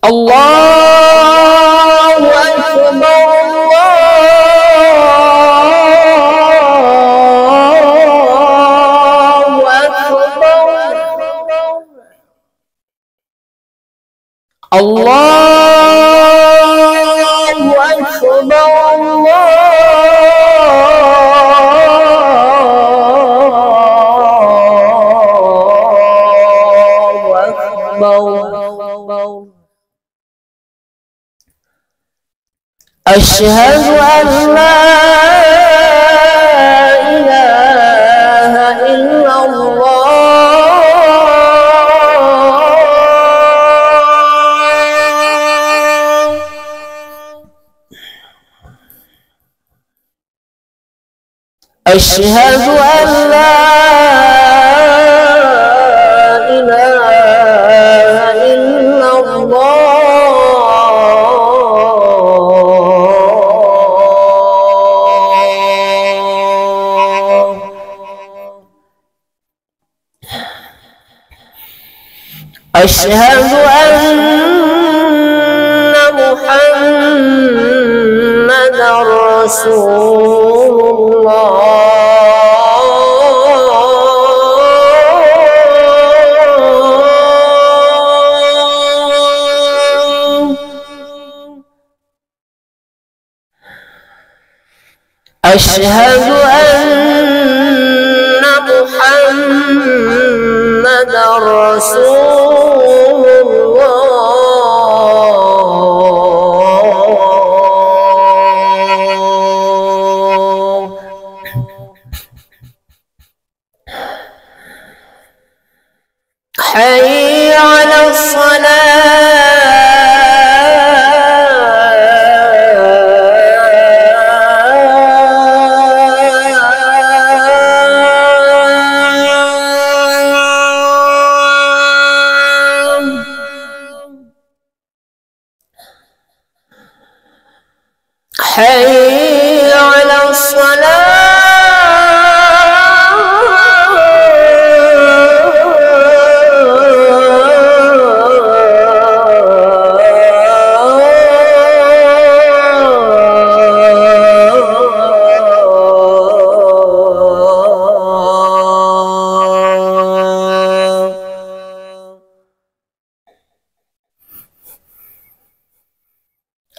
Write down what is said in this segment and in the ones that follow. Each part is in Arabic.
الله أكبر الله أكبر الله أكبر أشهد أن لا إله إلا الله أشهد أن لا إله إلا الله أشهد أن محمدًا رسول الله أشهد أن محمدًا رسول الله حي على حي على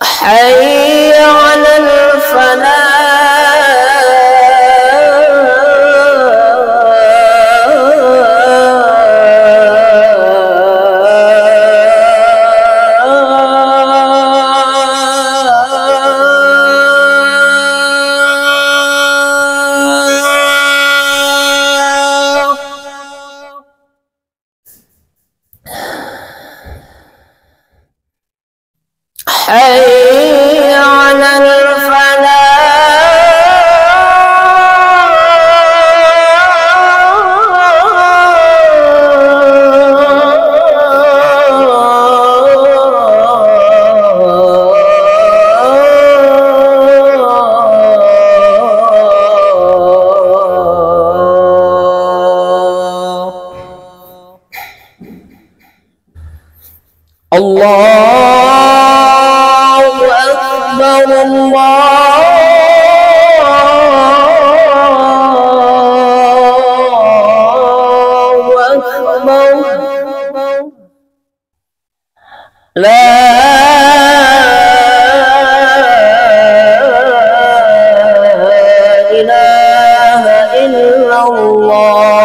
حي على حي على الله أكبر الله أكبر لا إله إلا الله